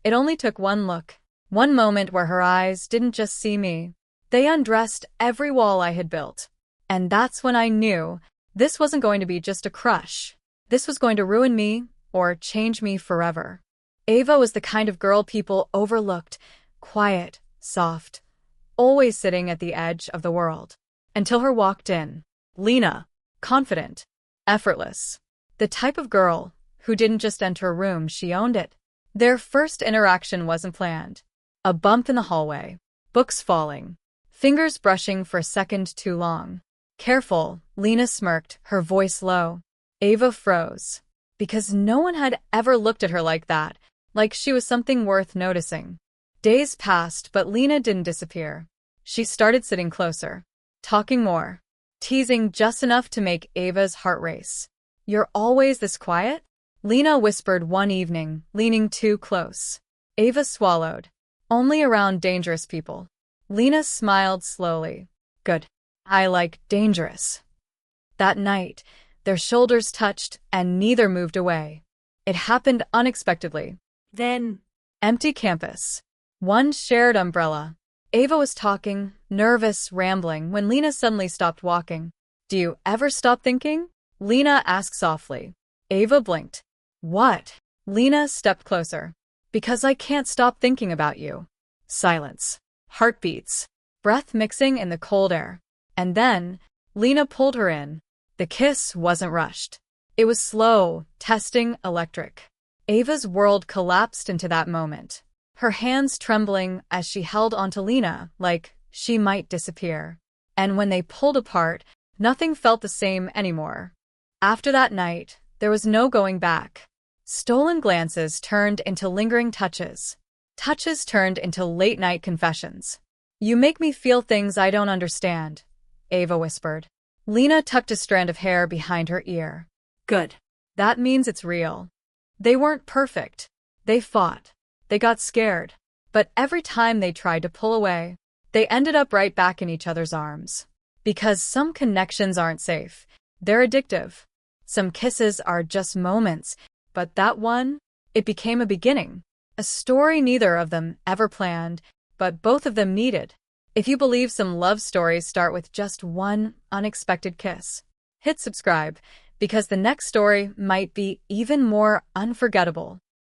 It only took one look, one moment where her eyes didn't just see me. They undressed every wall I had built. And that's when I knew this wasn't going to be just a crush. This was going to ruin me or change me forever. Ava was the kind of girl people overlooked, quiet, soft, always sitting at the edge of the world. Until her walked in. Lena, confident, effortless. The type of girl who didn't just enter a room, she owned it. Their first interaction wasn't planned. A bump in the hallway, books falling, fingers brushing for a second too long. Careful, Lena smirked, her voice low. Ava froze, because no one had ever looked at her like that, like she was something worth noticing. Days passed, but Lena didn't disappear. She started sitting closer, talking more, teasing just enough to make Ava's heart race. "You're always this quiet?" Lena whispered one evening, leaning too close. Ava swallowed. "Only around dangerous people." Lena smiled slowly. "Good. I like dangerous." That night, their shoulders touched and neither moved away. It happened unexpectedly. Then, Empty campus. One shared umbrella. Ava was talking, nervous, rambling, when Lena suddenly stopped walking. "Do you ever stop thinking?" Lena asked softly. Ava blinked. "What?" Lena stepped closer. "Because I can't stop thinking about you." Silence. Heartbeats. Breath mixing in the cold air. And then, Lena pulled her in. The kiss wasn't rushed. It was slow, testing, electric. Ava's world collapsed into that moment, her hands trembling as she held onto Lena like she might disappear. And when they pulled apart, nothing felt the same anymore. After that night, there was no going back. Stolen glances turned into lingering touches. Touches turned into late-night confessions. "You make me feel things I don't understand," Ava whispered. Lena tucked a strand of hair behind her ear. good. "That means it's real." They weren't perfect. They fought. They got scared. But every time they tried to pull away, they ended up right back in each other's arms. Because some connections aren't safe. They're addictive. Some kisses are just moments, but that one, it became a beginning. A story neither of them ever planned, but both of them needed. If you believe some love stories start with just one unexpected kiss, hit subscribe, because the next story might be even more unforgettable.